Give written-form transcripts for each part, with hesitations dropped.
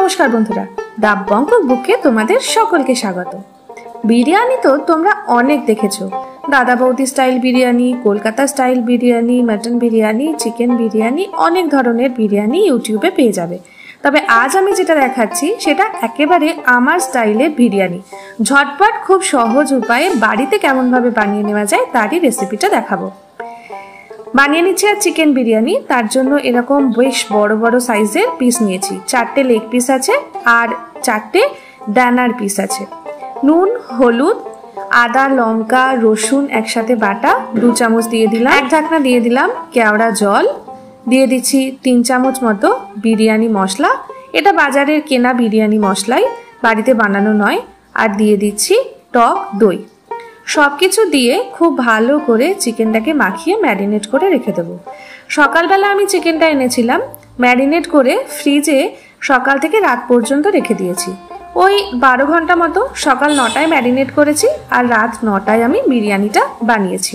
নমস্কার বন্ধুরা, দা বঙ্কক বুকে তোমাদের সকলকে স্বাগত। বিরিয়ানি তো তোমরা অনেক দেখেছো, দাদা বৌদি style biryani, Kolkata style biryani, mutton biryani, chicken biryani, অনেক ধরনের বিরিয়ানি ইউটিউবে পেয়ে যাবে। তবে আজ আমি যেটা দেখাচ্ছি সেটা একেবারে আমার স্টাইলে বিরিয়ানি। ঝটপট খুব সহজ উপায়ে বাড়িতে কেমনভাবে বানিয়ে নেওয়া যায় তারই রেসিপিটা দেখাবো। বানিয়ে নিচ্ছি আর চিকেন বিরিয়ানি। তার জন্য এরকম বেশ বড় বড় সাইজের পিস নিয়েছি। 4টে লেগ পিস আছে আর 4টে ডানার পিস আছে। নুন, হলুদ, আদা, লঙ্কা, রসুন একসাথে বাটা 2 চামচ দিয়ে দিলাম। 1 ঢাকনা দিয়ে দিলাম কেওড়া জল। দিয়ে দিচ্ছি 3 চামচ মতো বিরিয়ানি মশলা। এটা বাজারের কেনা বিরিয়ানি মশলাই, বাড়িতে বানানো নয়। আর দিয়ে দিচ্ছি টক দই। সবকিছু দিয়ে খুব ভালো করে চিকেনটাকে মাখিয়ে ম্যারিনেট করে রেখে দেবো। সকালবেলা আমি চিকেনটা এনেছিলাম, ম্যারিনেট করে ফ্রিজে সকাল থেকে রাত পর্যন্ত রেখে দিয়েছি। ওই 12 ঘন্টা মতো। সকাল 9টায় ম্যারিনেট করেছি আর রাত 9টায় আমি বিরিয়ানিটা বানিয়েছি।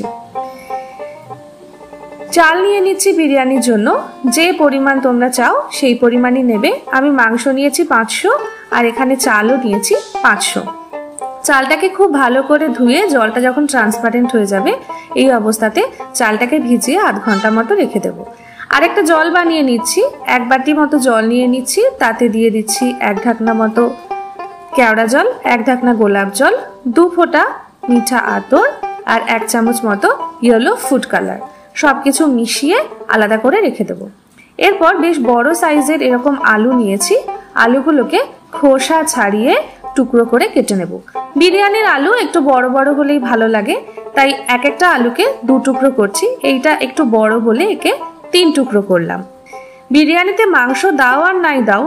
চাল নিয়ে নিচ্ছি বিরিয়ানির জন্য। যে পরিমাণ তোমরা চাও সেই পরিমাণই নেবে। আমি মাংস নিয়েছি 500 আর এখানে চালও নিয়েছি 500। চালটাকে খুব ভালো করে ধুয়ে জলটা যখন ট্রান্সপারেন্ট হয়ে যাবে এই অবস্থাতে চালটাকে ভিজিয়ে আধ ঘন্টা মতো রেখে দেবো। আর একটা জল বানিয়ে নিচ্ছি। 1 বাটি মতো জল নিয়ে নিচ্ছি, তাতে দিয়ে দিচ্ছি 1 ঢাকনা মতো কেওড়া জল, 1 ঢাকনা গোলাপ জল, 2 ফোঁটা মিঠা আতর আর 1 চামচ মতো ইয়েলো ফুড কালার। সবকিছু মিশিয়ে আলাদা করে রেখে দেবো। এরপর বেশ বড় সাইজের এরকম আলু নিয়েছি। আলুগুলোকে খোসা ছাড়িয়ে টুকরো করে কেটে নেব। বিরিয়ানির আলু একটু বড় বড় হলেই ভালো লাগে, তাই এক একটা আলুকে 2 টুকরো করছি। এইটা একটু বড় বলে একে 3 টুকরো করলাম। বিরিয়ানিতে মাংস দাও আর নাই দাও,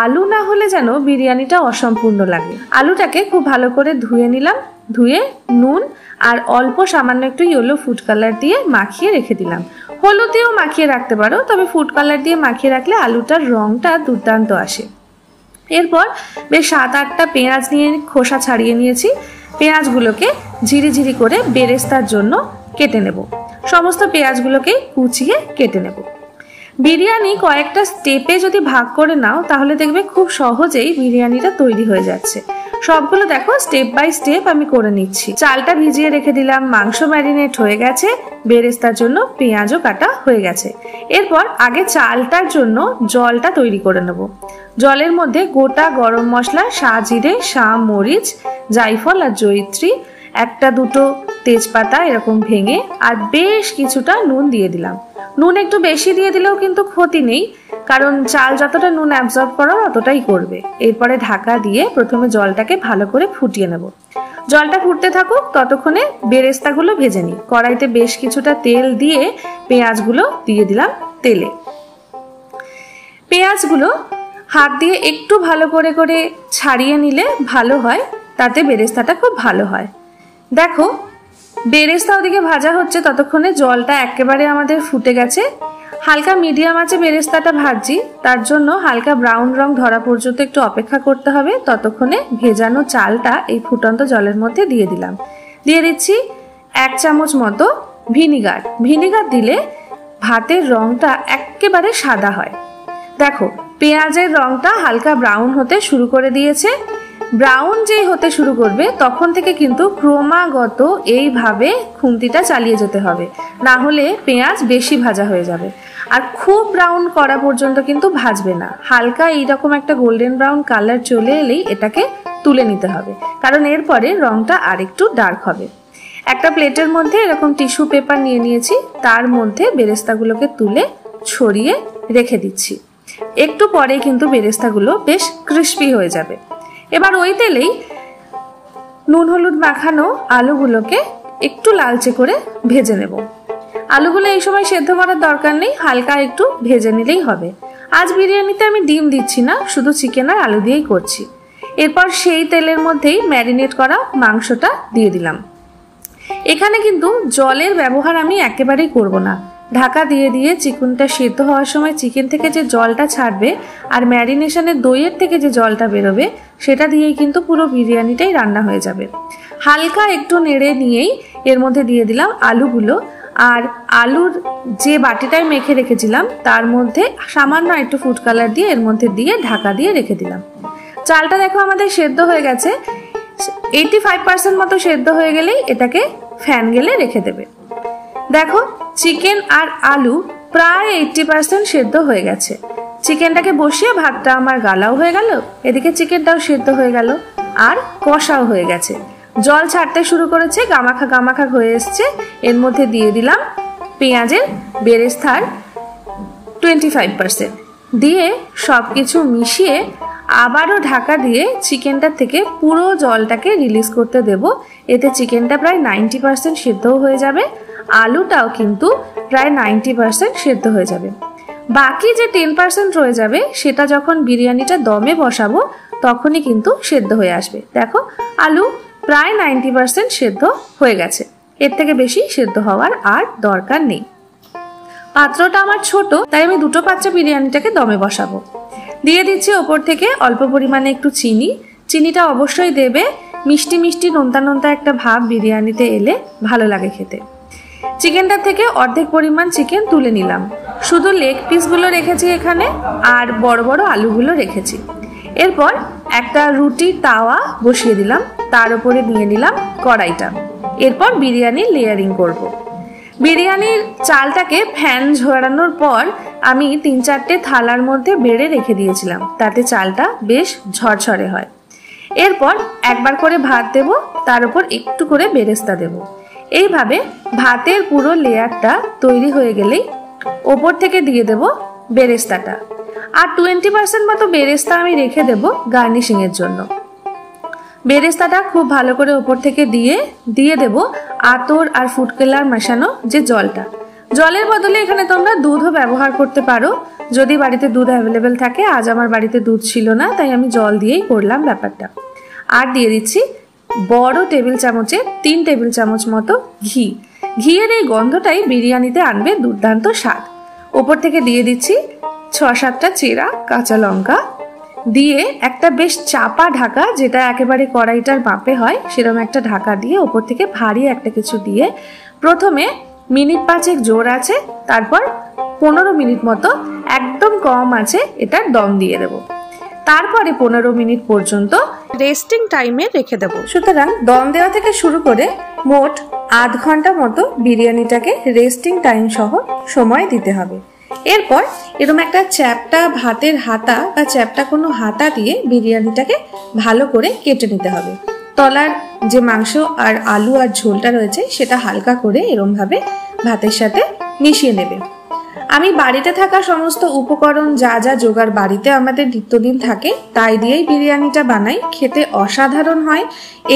আলু না হলে যেন বিরিয়ানিটা অসম্পূর্ণ লাগে। আলুটাকে খুব ভালো করে ধুয়ে নিলাম। ধুয়ে নুন আর অল্প সামান্য একটু ইয়েলো ফুড কালার দিয়ে মাখিয়ে রেখে দিলাম। হলুদ দিয়েও মাখিয়ে রাখতে পারো, তবে ফুড কালার দিয়ে মাখিয়ে রাখলে আলুটার রংটা দুর্দান্ত আসে। এরপর বেশ 7-8টা পেঁয়াজ নিয়ে খোসা ছাড়িয়ে নিয়েছি। পেঁয়াজগুলোকে ঝিরি ঝিরি করে বেরেস্তার জন্য কেটে নেব। সমস্ত পেঁয়াজগুলোকে কুচিয়ে কেটে নেব। বিরিয়ানি কয়েকটা স্টেপে যদি ভাগ করে নাও তাহলে দেখবে খুব সহজেই বিরিয়ানিটা তৈরি হয়ে যাচ্ছে। সবগুলো দেখো স্টেপ বাই স্টেপ আমি করে নিচ্ছি। চালটা ভিজিয়ে রেখে দিলাম, মাংস ম্যারিনেট হয়ে গেছে, বেরেস্তার জন্য পেঁয়াজও কাটা হয়ে গেছে। এরপর আগে চালটার জন্য জলটা তৈরি করে নেব। জলের মধ্যে গোটা গরম মশলা, সাজিরে, মরিচ, জায়ফল আর জয়িত্রী, 1-2 তেজপাতা এরকম ভেঙে আর বেশ কিছুটা নুন দিয়ে দিলাম। নুন একটু বেশি দিয়ে দিলেও কিন্তু ক্ষতি নেই, কারণ চাল যতটা নুন অ্যাবজর্ব করো ততটাই করবে। এরপরে ঢাকা দিয়ে প্রথমে জলটাকে ভালো করে ফুটিয়ে নেব। জলটা ফুটতে থাকুক, ততক্ষণে বেরেস্তাগুলো ভেজে নিই। কড়াইতে বেশ কিছুটা তেল দিয়ে পেঁয়াজগুলো দিয়ে দিলাম তেলে। পেঁয়াজগুলো হাত দিয়ে একটু ভালো করে করে ছাড়িয়ে নিলে ভালো হয়, তাতে বেরেস্তাটা খুব ভালো হয়। দেখো বেরেস্তা ওদিকে ভাজা হচ্ছে, ততক্ষণে জলটা একেবারে আমাদের ফুটে গেছে। হালকা মিডিয়াম আঁচে বেরেস্তাটা ভাজছি, তার জন্য হালকা ব্রাউন রং ধরা পর্যন্ত একটু অপেক্ষা করতে হবে। ততক্ষণে ভেজানো চালটা এই ফুটন্ত জলের মধ্যে দিয়ে দিলাম। দিয়ে দিচ্ছি 1 চামচ মতো ভিনিগার। ভিনিগার দিলে ভাতের রংটা একেবারে সাদা হয়। দেখো পেঁয়াজের রংটা হালকা ব্রাউন হতে শুরু করে দিয়েছে। ব্রাউন যেই হতে শুরু করবে তখন থেকে কিন্তু ক্রমাগত এইভাবে খুন্তিটা চালিয়ে যেতে হবে, না হলে পেঁয়াজ বেশি ভাজা হয়ে যাবে। আর খুব ব্রাউন করা পর্যন্ত কিন্তু ভাজবে না। হালকা এইরকম একটা গোল্ডেন ব্রাউন কালার চলে এলেই এটাকে তুলে নিতে হবে, কারণ এরপরে রংটা আরেকটু ডার্ক হবে। একটা প্লেটের মধ্যে এরকম টিস্যু পেপার নিয়ে নিয়েছি, তার মধ্যে বেরেস্তাগুলোকে তুলে ছড়িয়ে রেখে দিচ্ছি। একটু পরে কিন্তু বেরেস্তাগুলো বেশ ক্রিস্পি হয়ে যাবে। এবার ওই তেলেই নুন হলুদ মাখানো আলুগুলোকে একটু লালচে করে ভেজে নেব। আলুগুলো এই সময় সেদ্ধ করার দরকার নেই, হালকা একটু ভেজে নিলেই হবে। আজ বিরিয়ানিতে আমি ডিম দিচ্ছি না, শুধু চিকেন আর আলু দিয়েই করছি। এরপর সেই তেলের মধ্যেই ম্যারিনেট করা মাংসটা দিয়ে দিলাম। এখানে কিন্তু জলের ব্যবহার আমি একেবারেই করব না। ঢাকা দিয়ে দিয়ে চিকেনটা সেদ্ধ হওয়ার সময় চিকেন থেকে যে জলটা ছাড়বে আর ম্যারিনেশনের দইয়ের থেকে যে জলটা বেরোবে সেটা দিয়েই কিন্তু পুরো বিরিয়ানিটাই রান্না হয়ে যাবে। হালকা একটু নেড়ে নিয়েই এর মধ্যে দিয়ে দিলাম আলুগুলো। আর আলুর যে বাটিটায় মেখে রেখেছিলাম তার মধ্যে সামান্য একটু ফুড কালার দিয়ে এর মধ্যে দিয়ে ঢাকা দিয়ে রেখে দিলাম। চালটা দেখো আমাদের সেদ্ধ হয়ে গেছে, 85% মতো সেদ্ধ হয়ে গেলেই এটাকে ফ্যান গেলে রেখে দেবে। দেখো চিকেন আর আলু প্রায় 80% সেদ্ধ হয়ে গেছে। চিকেনটাকে বসিয়ে ভাতটা আমার গালাও হয়ে গেল, এদিকে চিকেনটাও সেদ্ধ হয়ে গেল আর কষাও হয়ে গেছে। জল ছাড়তে শুরু করেছে, গামাখা গামাখা হয়ে এসছে। এর মধ্যে দিয়ে দিলাম পেঁয়াজের বেরেস্তার 25%, দিয়ে সব কিছু মিশিয়ে আবারও ঢাকা দিয়ে চিকেনটা থেকে পুরো জলটাকে রিলিজ করতে দেব। এতে চিকেনটা প্রায় 90% সেদ্ধও হয়ে যাবে, আলুটাও কিন্তু প্রায় 90% সেদ্ধ হয়ে যাবে। বাকি যে 10% রয়ে যাবে সেটা যখন বিরিয়ানিটা দমে বসাবো তখনই কিন্তু সেদ্ধ হয়ে আসবে। দেখো আলু প্রায় 90% সেদ্ধ হয়ে গেছে, এর থেকে বেশি সেদ্ধ হওয়ার আর দরকার নেই। পাত্রটা আমার ছোট, তাই আমি দুটো পাত্রে বিরিয়ানিটাকে দমে বসাবো। দিয়ে দিচ্ছি ওপর থেকে অল্প পরিমাণে একটু চিনি। চিনিটা অবশ্যই দেবে, মিষ্টি মিষ্টি নোনতা নোনতা একটা ভাব বিরিয়ানিতে এলে ভালো লাগে খেতে। চিকেনটা থেকে অর্ধেক পরিমাণ চিকেন তুলে নিলাম, শুধু লেগ পিসগুলো রেখেছি এখানে আর বড় বড় আলুগুলো রেখেছি। এরপর একটা রুটির তাওয়া বসিয়ে দিলাম, তার উপরে নিয়ে নিলাম কড়াইটা। এরপর বিরিয়ানির লেয়ারিং করব। বিরিয়ানির চালটাকে ফ্যান ঝরানোর পর আমি 3-4টে থালার মধ্যে বেড়ে রেখে দিয়েছিলাম, তাতে চালটা বেশ ঝরঝরে হয়। এরপর একবার করে ভাত দেব, তার উপর একটু করে বেরেস্তা দেব। এইভাবে ভাতের পুরো লেয়ারটা তৈরি হয়ে গেলেই ওপর থেকে দিয়ে দেব বেরেস্তাটা, আর 20% মতো বেরেস্তা আমি রেখে দেব গার্নিশিং এর জন্য। বেরেস্তাটা খুব ভালো করে ওপর থেকে দিয়ে দেব আতর আর ফুড কালার মেশানো যে জলটা। জলের বদলে এখানে তোমরা দুধও ব্যবহার করতে পারো যদি বাড়িতে দুধ অ্যাভেলেবেল থাকে। আজ আমার বাড়িতে দুধ ছিল না, তাই আমি জল দিয়েই করলাম ব্যাপারটা। আর দিয়ে দিচ্ছি বড় টেবিল চামচে 3 টেবিল চামচ মতো ঘি। ঘিয়ের এই গন্ধটাই বিরিয়ানিতে আনবে দুর্দান্ত স্বাদ। ওপর থেকে দিয়ে দিচ্ছি 6-7টা চেরা কাঁচা লঙ্কা, দিয়ে একটা বেশ চাপা ঢাকা, যেটা একেবারে কড়াইটার মাপে হয় সেরকম একটা ঢাকা দিয়ে ওপর থেকে ভারী একটা কিছু দিয়ে প্রথমে মিনিট 5 জোর আছে, তারপর 15 মিনিট মতো একদম কম আছে এটার দম দিয়ে দেব। তারপরে 15 মিনিট পর্যন্ত রেস্টিং টাইমে রেখে দেব। সুতরাং দম দেওয়া থেকে শুরু করে মোট আধ ঘন্টা মতো বিরিয়ানিটাকে রেস্টিং টাইম সহ সময় দিতে হবে। এরপর এরকম একটা চ্যাপটা ভাতের হাতা বা চ্যাপটা কোনো হাতা দিয়ে বিরিয়ানিটাকে ভালো করে কেটে নিতে হবে। তলার যে মাংস আর আলু আর ঝোলটা রয়েছে সেটা হালকা করে এরকম ভাবে ভাতের সাথে মিশিয়ে নেবে। আমি বাড়িতে থাকা সমস্ত উপকরণ যা যা জোগাড় বাড়িতে আমাদের নিত্যদিন থাকে তাই দিয়েই বিরিয়ানিটা বানাই, খেতে অসাধারণ হয়।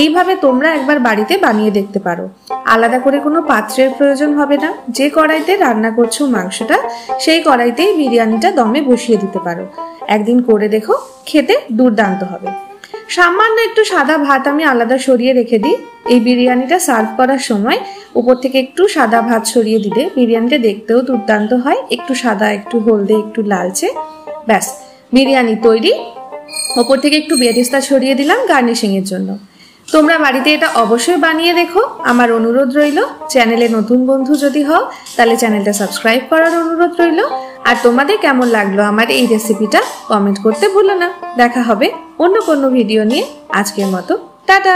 এইভাবে তোমরা একবার বাড়িতে বানিয়ে দেখতে পারো। আলাদা করে কোনো পাত্রের প্রয়োজন হবে না, যে কড়াইতে রান্না করছো মাংসটা সেই কড়াইতেই বিরিয়ানিটা দমে বসিয়ে দিতে পারো। একদিন করে দেখো, খেতে দুর্দান্ত হবে। সামান্য একটু সাদা ভাত আমি আলাদা সরিয়ে রেখে দিই। এই বিরিয়ানিটা সার্ভ করার সময় উপর থেকে একটু সাদা ভাত সরিয়ে দিলে বিরিয়ানিটা দেখতেও দুর্দান্ত হয়। একটু সাদা, একটু হলদে, একটু লালচে, ব্যাস বিরিয়ানি তৈরি। ওপর থেকে একটু বেরেস্তা ছড়িয়ে দিলাম গার্নিশিং এর জন্য। তোমরা বাড়িতে এটা অবশ্যই বানিয়ে দেখো। আমার অনুরোধ রইল, চ্যানেলে নতুন বন্ধু যদি হও তাহলে চ্যানেলটা সাবস্ক্রাইব করার অনুরোধ রইল। আর তোমাদের কেমন লাগলো আমার এই রেসিপিটা কমেন্ট করতে ভুলো না। দেখা হবে অন্য কোনো ভিডিও নিয়ে। আজকের মতো টাটা।